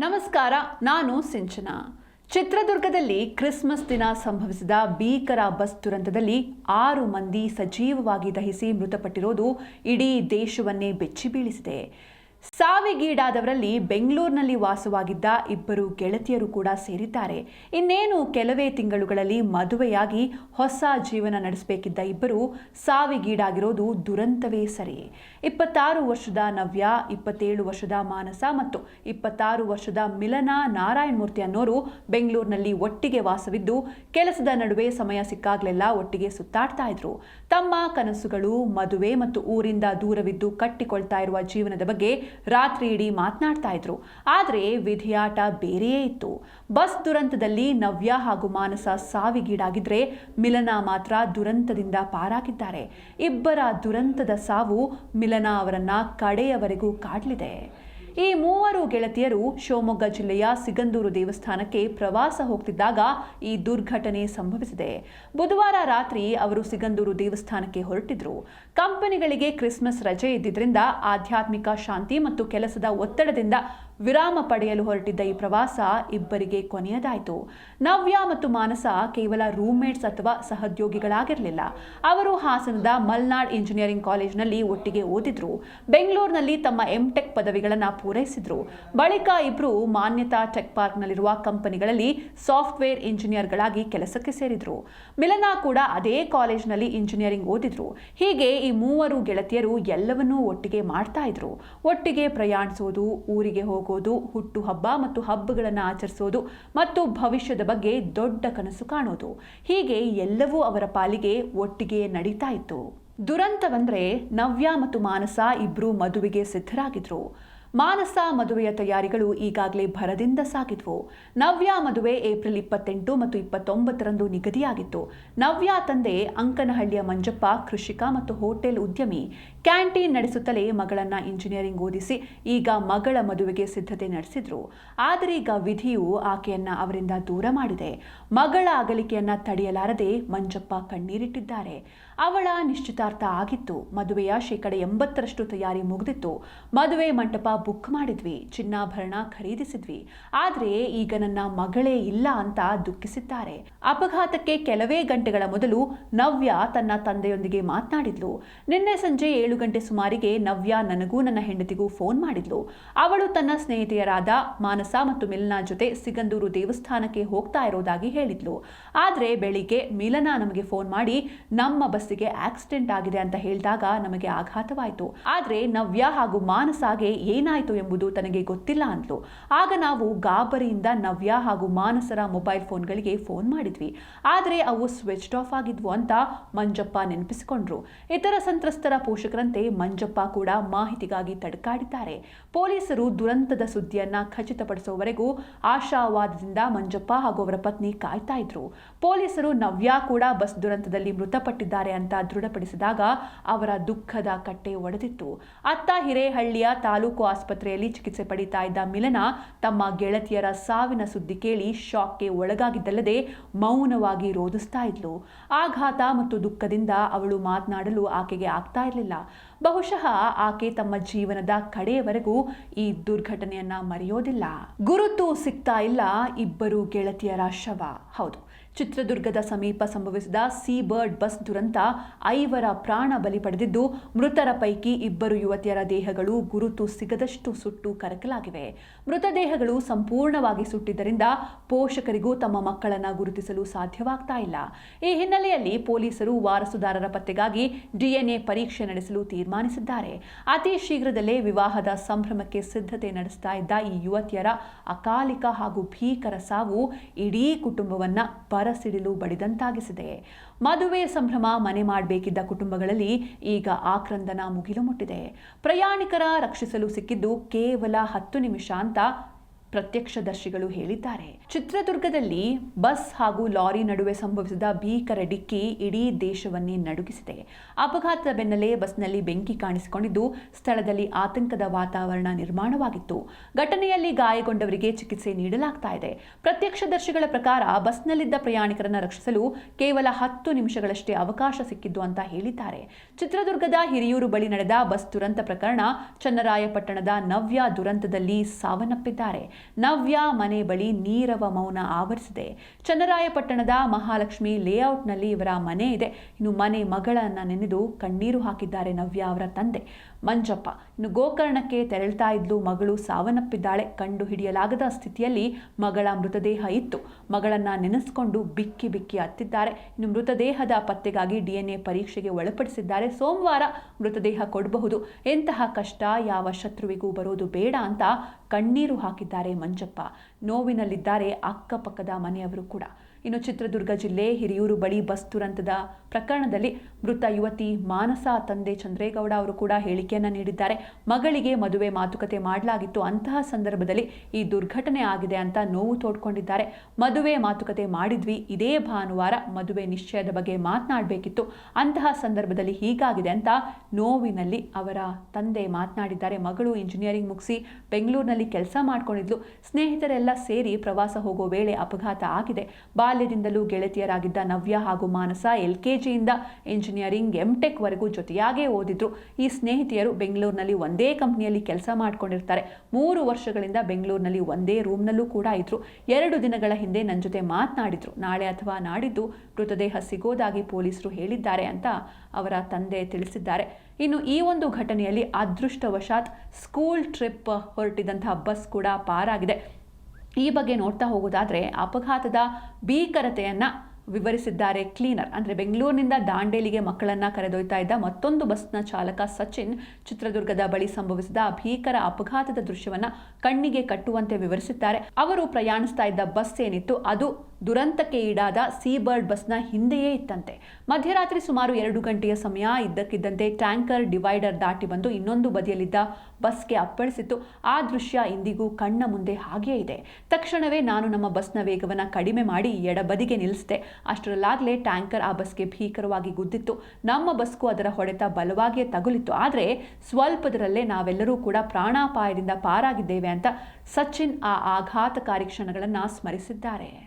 ನಮಸ್ಕಾರ, ನಾನು ಸಿಂಚನಾ. ಚಿತ್ರದುರ್ಗದಲ್ಲಿ ಕ್ರಿಸ್ಮಸ್ ದಿನ ಸಂಭವಿಸಿದ ಭೀಕರ ಬಸ್ ದುರಂತದಲ್ಲಿ 6 ಮಂದಿ ಸಜೀವವಾಗಿ ದಹಿಸಿ ಮೃತಪಟ್ಟಿರೋದು ಇಡೀ ದೇಶವನ್ನೇ ಬೆಚ್ಚಿ ಬೀಳಿಸಿದೆ. ಸಾವಿಗೀಡಾದವರಲ್ಲಿ ಬೆಂಗಳೂರಿನಲ್ಲಿ ವಾಸವಾಗಿದ್ದ 2 ಗೆಳತಿಯರು ಕೂಡ ಸೇರಿದ್ದಾರೆ. ಇನ್ನೇನು ಕೆಲವೇ ತಿಂಗಳುಗಳಲ್ಲಿ ಮದುವೆಯಾಗಿ ಹೊಸ ಜೀವನ ನಡೆಸಬೇಕಿದ್ದ ಇಬ್ಬರು ಸಾವಿಗೀಡಾಗಿರೋದು ದುರಂತವೇ ಸರಿ. 26 ವರ್ಷದ ನವ್ಯ, 27 ವರ್ಷದ ಮಾನಸ ಮತ್ತು 26 ವರ್ಷದ ಮಿಲನಾ ನಾರಾಯಣಮೂರ್ತಿ ಅನ್ನೋರು ಬೆಂಗಳೂರಿನಲ್ಲಿ ಒಟ್ಟಿಗೆ ವಾಸವಿದ್ದು ಕೆಲಸದ ನಡುವೆ ಸಮಯ ಸಿಕ್ಕಾಗ್ಲೆಲ್ಲ ಒಟ್ಟಿಗೆ ಸುತ್ತಾಡ್ತಾ ಇದ್ರು. ತಮ್ಮ ಕನಸುಗಳು, ಮದುವೆ ಮತ್ತು ಊರಿಂದ ದೂರವಿದ್ದು ಕಟ್ಟಿಕೊಳ್ತಾ ಇರುವ ಜೀವನದ ಬಗ್ಗೆ ರಾತ್ರಿ ಇಡೀ ಮಾತನಾಡ್ತಾ ಇದ್ರು. ಆದರೆ ವಿಧಿಯಾಟ ಬೇರೆಯೇ ಇತ್ತು. ಬಸ್ ದುರಂತದಲ್ಲಿ ನವ್ಯ ಹಾಗೂ ಮಾನಸ ಸಾವಿಗೀಡಾಗಿದ್ರೆ ಮಿಲನಾ ಮಾತ್ರ ದುರಂತದಿಂದ ಪಾರಾಗಿದ್ದಾರೆ. ಇಬ್ಬರ ದುರಂತದ ಸಾವು ಮಿಲನಾ ಅವರನ್ನ ಕಡೆಯವರೆಗೂ ಕಾಡಲಿದೆ. ಈ 3 ಗೆಳತಿಯರು ಶಿವಮೊಗ್ಗ ಜಿಲ್ಲೆಯ ಸಿಗಂದೂರು ದೇವಸ್ಥಾನಕ್ಕೆ ಪ್ರವಾಸ ಹೋಗ್ತಿದ್ದಾಗ ಈ ದುರ್ಘಟನೆ ಸಂಭವಿಸಿದೆ. ಬುಧವಾರ ರಾತ್ರಿ ಅವರು ಸಿಗಂದೂರು ದೇವಸ್ಥಾನಕ್ಕೆ ಹೊರಟಿದ್ರು. ಕಂಪನಿಗಳಿಗೆ ಕ್ರಿಸ್ಮಸ್ ರಜೆ ಇದ್ದಿದ್ರಿಂದ ಆಧ್ಯಾತ್ಮಿಕ ಶಾಂತಿ ಮತ್ತು ಕೆಲಸದ ಒತ್ತಡದಿಂದ ವಿರಾಮ ಪಡೆಯಲು ಹೊರಟಿದ್ದ ಈ ಪ್ರವಾಸ ಇಬ್ಬರಿಗೆ ಕೊನೆಯದಾಯಿತು. ನವ್ಯ ಮತ್ತು ಮಾನಸ ಕೇವಲ ರೂಮ್ಮೇಟ್ಸ್ ಅಥವಾ ಸಹೋದ್ಯೋಗಿಗಳಾಗಿರಲಿಲ್ಲ. ಅವರು ಹಾಸನದ ಮಲ್ನಾಡ್ ಇಂಜಿನಿಯರಿಂಗ್ ಕಾಲೇಜಿನಲ್ಲಿ ಒಟ್ಟಿಗೆ ಓದಿದ್ರು. ಬೆಂಗಳೂರಿನಲ್ಲಿ ತಮ್ಮ ಎಂಟೆಕ್ ಪದವಿಗಳನ್ನು ಪೂರೈಸಿದ್ರು. ಬಳಿಕ ಇಬ್ಬರು ಮಾನ್ಯತಾ ಟೆಕ್ ಪಾರ್ಕ್ನಲ್ಲಿರುವ ಕಂಪನಿಗಳಲ್ಲಿ ಸಾಫ್ಟ್ವೇರ್ ಇಂಜಿನಿಯರ್ಗಳಾಗಿ ಕೆಲಸಕ್ಕೆ ಸೇರಿದ್ರು. ಮಿಲನಾ ಕೂಡ ಅದೇ ಕಾಲೇಜಿನಲ್ಲಿ ಇಂಜಿನಿಯರಿಂಗ್ ಓದಿದ್ರು. ಹೀಗೆ ಈ 3 ಗೆಳತಿಯರು ಎಲ್ಲವನ್ನೂ ಒಟ್ಟಿಗೆ ಮಾಡ್ತಾ ಇದ್ರು. ಒಟ್ಟಿಗೆ ಪ್ರಯಾಣಿಸೋದು, ಊರಿಗೆ ಹೋಗೋದು, ಹುಟ್ಟು ಹಬ್ಬ ಮತ್ತು ಹಬ್ಬಗಳನ್ನು ಆಚರಿಸೋದು ಮತ್ತು ಭವಿಷ್ಯದ ಬಗ್ಗೆ ದೊಡ್ಡ ಕನಸು ಕಾಣೋದು, ಹೀಗೆ ಎಲ್ಲವೂ ಅವರ ಪಾಲಿಗೆ ಒಟ್ಟಿಗೆ ನಡೀತಾ ಇತ್ತು. ದುರಂತವಂದ್ರೆ ನವ್ಯ ಮತ್ತು ಮಾನಸ ಇಬ್ರು ಮದುವೆಗೆ ಸಿದ್ಧರಾಗಿದ್ರು. ಮಾನಸ ಮದುವೆಯ ತಯಾರಿಗಳು ಈಗಾಗಲೇ ಭರದಿಂದ ಸಾಗಿದ್ವು. ನವ್ಯ ಮದುವೆ ಏಪ್ರಿಲ್ 28 ಮತ್ತು 29ರಂದು ನಿಗದಿಯಾಗಿತ್ತು. ನವ್ಯ ತಂದೆ ಅಂಕನಹಳ್ಳಿಯ ಮಂಜಪ್ಪ ಕೃಷಿಕ ಮತ್ತು ಹೋಟೆಲ್ ಉದ್ಯಮಿ. ಕ್ಯಾಂಟೀನ್ ನಡೆಸುತ್ತಲೇ ಮಗಳನ್ನ ಇಂಜಿನಿಯರಿಂಗ್ ಓದಿಸಿ ಈಗ ಮಗಳ ಮದುವೆಗೆ ಸಿದ್ಧತೆ ನಡೆಸಿದ್ರು. ಆದರೆ ಈಗ ವಿಧಿಯು ಆಕೆಯನ್ನ ಅವರಿಂದ ದೂರ ಮಾಡಿದೆ. ಮಗಳ ಅಗಲಿಕೆಯನ್ನ ತಡೆಯಲಾರದೆ ಮಂಜಪ್ಪ ಕಣ್ಣೀರಿಟ್ಟಿದ್ದಾರೆ. ಅವಳ ನಿಶ್ಚಿತಾರ್ಥ ಆಗಿತ್ತು. ಮದುವೆಯ 80% ತಯಾರಿ ಮುಗಿದಿತ್ತು. ಮದುವೆ ಮಂಟಪ ಬುಕ್ ಮಾಡಿದ್ವಿ, ಚಿನ್ನಾಭರಣ ಖರೀದಿಸಿದ್ವಿ. ಆದರೆ ಈಗ ನನ್ನ ಮಗಳೇ ಇಲ್ಲ ಅಂತ ದುಃಖಿಸಿದ್ದಾರೆ. ಅಪಘಾತಕ್ಕೆ ಕೆಲವೇ ಗಂಟೆಗಳ ಮೊದಲು ನವ್ಯ ತನ್ನ ತಂದೆಯೊಂದಿಗೆ ಮಾತನಾಡಿದ್ಲು. ನಿನ್ನೆ ಸಂಜೆ 7 ಗಂಟೆ ಸುಮಾರಿಗೆ ನವ್ಯ ನನಗೂ ನನ್ನ ಹೆಂಡತಿಗೂ ಫೋನ್ ಮಾಡಿದ್ಲು. ಅವಳು ತನ್ನ ಸ್ನೇಹಿತೆಯರಾದ ಮಾನಸ ಮತ್ತು ಮಿಲನಾ ಜೊತೆ ಸಿಗಂದೂರು ದೇವಸ್ಥಾನಕ್ಕೆ ಹೋಗ್ತಾ ಇರೋದಾಗಿ ಹೇಳಿದ್ಲು. ಆದರೆ ಬೆಳಿಗ್ಗೆ ಮಿಲನಾ ನಮಗೆ ಫೋನ್ ಮಾಡಿ ನಮ್ಮ ಬಸ್ಸಿಗೆ ಆಕ್ಸಿಡೆಂಟ್ ಆಗಿದೆ ಅಂತ ಹೇಳಿದಾಗ ನಮಗೆ ಆಘಾತವಾಯಿತು. ಆದರೆ ನವ್ಯ ಹಾಗೂ ಮಾನಸಾಗೆ ಏನಾಯಿತು ಎಂಬುದು ತನಗೆ ಗೊತ್ತಿಲ್ಲ ಅಂದ್ಲು. ಆಗ ನಾವು ಗಾಬರಿಯಿಂದ ನವ್ಯ ಹಾಗೂ ಮಾನಸರ ಮೊಬೈಲ್ ಫೋನ್ಗಳಿಗೆ ಫೋನ್ ಮಾಡಿದ್ವಿ. ಆದರೆ ಅವು ಸ್ವಿಚ್ ಆಫ್ ಆಗಿದ್ವು ಅಂತ ಮಂಜಪ್ಪ ನೆನಪಿಸಿಕೊಂಡ್ರು. ಇತರ ಸಂತ್ರಸ್ತರ ಪೋಷಕರಂತೆ ಮಂಜಪ್ಪ ಕೂಡ ಮಾಹಿತಿಗಾಗಿ ತಡಕಾಡಿದ್ದಾರೆ. ಪೊಲೀಸರು ದುರಂತದ ಸುದ್ದಿಯನ್ನ ಖಚಿತಪಡಿಸುವವರೆಗೂ ಆಶಾವಾದದಿಂದ ಮಂಜಪ್ಪ ಹಾಗೂ ಅವರ ಪತ್ನಿ ಕಾಯ್ತಾ ಇದ್ರು. ಪೊಲೀಸರು ನವ್ಯ ಕೂಡ ಬಸ್ ದುರಂತದಲ್ಲಿ ಮೃತಪಟ್ಟಿದ್ದಾರೆ ಅಂತ ದೃಢಪಡಿಸಿದಾಗ ಅವರ ದುಃಖದ ಕಟ್ಟೆ ಒಡೆದಿತ್ತು. ಅತ್ತ ಹಿರೇಹಳ್ಳಿಯ ತಾಲೂಕು ಆಸ್ಪತ್ರೆಯಲ್ಲಿ ಚಿಕಿತ್ಸೆ ಪಡಿತಾ ಇದ್ದ ಮಿಲನಾ ತಮ್ಮ ಗೆಳತಿಯರ ಸಾವಿನ ಸುದ್ದಿ ಕೇಳಿ ಶಾಕ್ಗೆ ಒಳಗಾಗಿದ್ದಲ್ಲದೆ ಮೌನವಾಗಿ ರೋಧಿಸ್ತಾ ಇದ್ಲು. ಆಘಾತ ಮತ್ತು ದುಃಖದಿಂದ ಅವಳು ಮಾತನಾಡಲು ಆಕೆಗೆ ಆಗ್ತಾ ಇರಲಿಲ್ಲ. ಬಹುಶಃ ಆಕೆ ತಮ್ಮ ಜೀವನದ ಕಡೆಯವರೆಗೂ ಈ ದುರ್ಘಟನೆಯನ್ನ ಮರೆಯೋದಿಲ್ಲ. ಗುರುತು ಸಿಗ್ತಾ ಇಲ್ಲ 2 ಗೆಳತಿಯರ ಶವ. ಹೌದು, ಚಿತ್ರದುರ್ಗದ ಸಮೀಪ ಸಂಭವಿಸಿದ ಸೀಬರ್ಡ್ ಬಸ್ ದುರಂತ 5 ಪ್ರಾಣ ಬಲಿ ಪಡೆದಿದ್ದು, ಮೃತರ ಪೈಕಿ 2 ಯುವತಿಯರ ದೇಹಗಳು ಗುರುತು ಸಿಗದಷ್ಟು ಸುಟ್ಟು ಕರಕಲಾಗಿವೆ. ಮೃತದೇಹಗಳು ಸಂಪೂರ್ಣವಾಗಿ ಸುಟ್ಟಿದ್ದರಿಂದ ಪೋಷಕರಿಗೂ ತಮ್ಮ ಮಕ್ಕಳನ್ನ ಗುರುತಿಸಲು ಸಾಧ್ಯವಾಗ್ತಾ ಇಲ್ಲ. ಈ ಹಿನ್ನೆಲೆಯಲ್ಲಿ ಪೊಲೀಸರು ವಾರಸುದಾರರ ಪತ್ತೆಗಾಗಿ DNA ಪರೀಕ್ಷೆ ನಡೆಸಲು ತೀರ್ಮಾನಿಸಿದ್ದಾರೆ. ಅತಿ ಶೀಘ್ರದಲ್ಲೇ ವಿವಾಹದ ಸಂಭ್ರಮಕ್ಕೆ ಸಿದ್ಧತೆ ನಡೆಸ್ತಾ ಇದ್ದ ಈ ಯುವತಿಯರ ಅಕಾಲಿಕ ಹಾಗೂ ಭೀಕರ ಸಾವು ಇಡೀ ಕುಟುಂಬವನ್ನ ಬರಸಿಡಿಲು ಬಡಿದಂತಾಗಿಸಿದೆ. ಮದುವೆ ಸಂಭ್ರಮ ಮನೆ ಮಾಡಬೇಕಿದ್ದ ಕುಟುಂಬಗಳಲ್ಲಿ ಈಗ ಆಕ್ರಂದನ ಮುಗಿಲು ಮುಟ್ಟಿದೆ. ಪ್ರಯಾಣಿಕರ ರಕ್ಷಿಸಲು ಸಿಕ್ಕಿದ್ದು ಕೇವಲ 10 ನಿಮಿಷ ಅಂತ ಪ್ರತ್ಯಕ್ಷದರ್ಶಿಗಳು ಹೇಳಿದ್ದಾರೆ. ಚಿತ್ರದುರ್ಗದಲ್ಲಿ ಬಸ್ ಹಾಗೂ ಲಾರಿ ನಡುವೆ ಸಂಭವಿಸಿದ ಭೀಕರ ಡಿಕ್ಕಿ ಇಡೀ ದೇಶವನ್ನೇ ನಡುಗಿಸಿದೆ. ಅಪಘಾತದ ಬೆನ್ನಲ್ಲೇ ಬಸ್ನಲ್ಲಿ ಬೆಂಕಿ ಕಾಣಿಸಿಕೊಂಡಿದ್ದು ಸ್ಥಳದಲ್ಲಿ ಆತಂಕದ ವಾತಾವರಣ ನಿರ್ಮಾಣವಾಗಿತ್ತು. ಘಟನೆಯಲ್ಲಿ ಗಾಯಗೊಂಡವರಿಗೆ ಚಿಕಿತ್ಸೆ ನೀಡಲಾಗ್ತಾ ಇದೆ. ಪ್ರತ್ಯಕ್ಷದರ್ಶಿಗಳ ಪ್ರಕಾರ ಬಸ್ನಲ್ಲಿದ್ದ ಪ್ರಯಾಣಿಕರನ್ನು ರಕ್ಷಿಸಲು ಕೇವಲ 10 ನಿಮಿಷಗಳಷ್ಟೇ ಅವಕಾಶ ಸಿಕ್ಕಿದ್ದು ಅಂತ ಹೇಳಿದ್ದಾರೆ. ಚಿತ್ರದುರ್ಗದ ಹಿರಿಯೂರು ಬಳಿ ನಡೆದ ಬಸ್ ದುರಂತ ಪ್ರಕರಣ ಚನ್ನರಾಯಪಟ್ಟಣದ ನವ್ಯ ದುರಂತದಲ್ಲಿ ಸಾವನ್ನಪ್ಪಿದ್ದಾರೆ. ನವ್ಯ ಮನೆ ಬಳಿ ನೀರವ ಮೌನ ಆವರಿಸಿದೆ. ಚನ್ನರಾಯಪಟ್ಟಣದ ಮಹಾಲಕ್ಷ್ಮಿ ಲೇಔಟ್ನಲ್ಲಿ ಇವರ ಮನೆ ಇದೆ. ಇನ್ನು ಮನೆ ಮಗಳನ್ನ ನೆನೆದು ಕಣ್ಣೀರು ಹಾಕಿದ್ದಾರೆ ನವ್ಯ ಅವರ ತಂದೆ ಮಂಜಪ್ಪ. ಇನ್ನು ಗೋಕರ್ಣಕ್ಕೆ ತೆರಳುತ್ತಾ ಇದ್ಲು ಮಗಳು ಸಾವನ್ನಪ್ಪಿದ್ದಾಳೆ. ಕಂಡು ಹಿಡಿಯಲಾಗದ ಸ್ಥಿತಿಯಲ್ಲಿ ಮಗಳ ಮೃತದೇಹ ಇತ್ತು. ಮಗಳನ್ನ ನೆನೆಸಿಕೊಂಡು ಬಿಕ್ಕಿ ಬಿಕ್ಕಿ ಅತ್ತಿದ್ದಾರೆ. ಇನ್ನು ಮೃತದೇಹದ ಪತ್ತೆಗಾಗಿ DNA ಪರೀಕ್ಷೆಗೆ ಒಳಪಡಿಸಿದ್ದಾರೆ. ಸೋಮವಾರ ಮೃತದೇಹ ಕೊಡಬಹುದು. ಎಂತಹ ಕಷ್ಟ ಯಾವ ಶತ್ರುವಿಗೂ ಬರೋದು ಬೇಡ ಅಂತ ಕಣ್ಣೀರು ಹಾಕಿದ್ದಾರೆ ಮಂಜಪ್ಪ. ನೋವಿನಲ್ಲಿದ್ದಾರೆ ಅಕ್ಕಪಕ್ಕದ ಮನೆಯವರು ಕೂಡ. ಇನ್ನು ಚಿತ್ರದುರ್ಗ ಜಿಲ್ಲೆ ಹಿರಿಯೂರು ಬಳಿ ಬಸ್ ದುರಂತದ ಪ್ರಕರಣದಲ್ಲಿ ಮೃತ ಯುವತಿ ಮಾನಸ ತಂದೆ ಚಂದ್ರೇಗೌಡ ಅವರು ಕೂಡ ಹೇಳಿಕೆಯನ್ನು ನೀಡಿದ್ದಾರೆ. ಮಗಳಿಗೆ ಮದುವೆ ಮಾತುಕತೆ ಮಾಡಲಾಗಿತ್ತು. ಅಂತಹ ಸಂದರ್ಭದಲ್ಲಿ ಈ ದುರ್ಘಟನೆ ಆಗಿದೆ ಅಂತ ನೋವು ತೋಡ್ಕೊಂಡಿದ್ದಾರೆ. ಮದುವೆ ಮಾತುಕತೆ ಮಾಡಿದ್ವಿ, ಇದೇ ಭಾನುವಾರ ಮದುವೆ ನಿಶ್ಚಯದ ಬಗ್ಗೆ ಮಾತನಾಡಬೇಕಿತ್ತು. ಅಂತಹ ಸಂದರ್ಭದಲ್ಲಿ ಹೀಗಾಗಿದೆ ಅಂತ ನೋವಿನಲ್ಲಿ ಅವರ ತಂದೆ ಮಾತನಾಡಿದ್ದಾರೆ. ಮಗಳು ಇಂಜಿನಿಯರಿಂಗ್ ಮುಗಿಸಿ ಬೆಂಗಳೂರಿನಲ್ಲಿ ಕೆಲಸ ಮಾಡ್ಕೊಂಡಿದ್ಲು. ಸ್ನೇಹಿತರೆಲ್ಲ ಸೇರಿ ಪ್ರವಾಸ ಹೋಗೋ ವೇಳೆ ಅಪಘಾತ ಆಗಿದೆ. ಬಾಲ್ಯದಿಂದಲೂ ಗೆಳತಿಯರಾಗಿದ್ದ ನವ್ಯ ಹಾಗೂ ಮಾನಸ LKGಯಿಂದ ಇಂಜಿನಿಯರಿಂಗ್ MTech ವರೆಗೂ ಜೊತೆಯಾಗೇ ಓದಿದ್ರು. ಈ ಸ್ನೇಹಿತೆಯರು ಬೆಂಗಳೂರಿನಲ್ಲಿ ಒಂದೇ ಕಂಪನಿಯಲ್ಲಿ ಕೆಲಸ ಮಾಡ್ಕೊಂಡಿರ್ತಾರೆ. 3 ವರ್ಷಗಳಿಂದ ಬೆಂಗಳೂರಿನಲ್ಲಿ ಒಂದೇ ರೂಮ್ನಲ್ಲೂ ಕೂಡ ಇದ್ರು. 2 ದಿನಗಳ ಹಿಂದೆ ನನ್ನ ಜೊತೆ ಮಾತನಾಡಿದ್ರು. ನಾಳೆ ಅಥವಾ ನಾಡಿದ್ದು ಮೃತದೇಹ ಸಿಗೋದಾಗಿ ಪೊಲೀಸರು ಹೇಳಿದ್ದಾರೆ ಅಂತ ಅವರ ತಂದೆ ತಿಳಿಸಿದ್ದಾರೆ. ಇನ್ನು ಈ ಒಂದು ಘಟನೆಯಲ್ಲಿ ಅದೃಷ್ಟವಶಾತ್ ಸ್ಕೂಲ್ ಟ್ರಿಪ್ ಹೊರಟಿದ್ದಂತಹ ಬಸ್ ಕೂಡ ಪಾರಾಗಿದೆ. ಈ ಬಗ್ಗೆ ನೋಡ್ತಾ ಹೋಗೋದಾದ್ರೆ ಅಪಘಾತದ ಭೀಕರತೆಯನ್ನು ವಿವರಿಸಿದ್ದಾರೆ ಕ್ಲೀನರ್. ಅಂದರೆ ಬೆಂಗಳೂರಿನಿಂದ ದಾಂಡೇಲಿಗೆ ಮಕ್ಕಳನ್ನು ಕರೆದೊಯ್ತಾ ಇದ್ದ ಮತ್ತೊಂದು ಬಸ್ನ ಚಾಲಕ ಸಚಿನ್ ಚಿತ್ರದುರ್ಗದ ಬಳಿ ಸಂಭವಿಸಿದ ಭೀಕರ ಅಪಘಾತದ ದೃಶ್ಯವನ್ನು ಕಣ್ಣಿಗೆ ಕಟ್ಟುವಂತೆ ವಿವರಿಸಿದ್ದಾರೆ. ಅವರು ಪ್ರಯಾಣಿಸ್ತಾ ಇದ್ದ ಬಸ್ ಏನಿತ್ತು ಅದು ದುರಂತಕ್ಕೆ ಈಡಾದ ಸೀಬರ್ಡ್ ಬಸ್ನ ಹಿಂದೆಯೇ ಇತ್ತಂತೆ. ಮಧ್ಯರಾತ್ರಿ ಸುಮಾರು 2 ಗಂಟೆಯ ಸಮಯ. ಇದ್ದಕ್ಕಿದ್ದಂತೆ ಟ್ಯಾಂಕರ್ ಡಿವೈಡರ್ ದಾಟಿ ಬಂದು ಇನ್ನೊಂದು ಬದಿಯಲ್ಲಿದ್ದ ಬಸ್ಗೆ ಅಪ್ಪಳಿಸಿತ್ತು. ಆ ದೃಶ್ಯ ಇಂದಿಗೂ ಕಣ್ಣ ಮುಂದೆ ಹಾಗೇ ಇದೆ. ತಕ್ಷಣವೇ ನಾನು ನಮ್ಮ ಬಸ್ನ ವೇಗವನ್ನು ಕಡಿಮೆ ಮಾಡಿ ಎಡಬದಿಗೆ ನಿಲ್ಲಿಸಿದೆ. ಅಷ್ಟರಲ್ಲಾಗಲೇ ಟ್ಯಾಂಕರ್ ಆ ಬಸ್ಗೆ ಭೀಕರವಾಗಿ ಗುದ್ದಿತ್ತು. ನಮ್ಮ ಬಸ್ಗೂ ಅದರ ಹೊಡೆತ ಬಲವಾಗಿಯೇ ತಗುಲಿತ್ತು. ಆದರೆ ಸ್ವಲ್ಪದರಲ್ಲೇ ನಾವೆಲ್ಲರೂ ಕೂಡ ಪ್ರಾಣಾಪಾಯದಿಂದ ಪಾರಾಗಿದ್ದೇವೆ ಅಂತ ಸಚಿನ್ ಆ ಆಘಾತಕಾರಿ ಕ್ಷಣಗಳನ್ನು ಸ್ಮರಿಸಿದ್ದಾರೆ.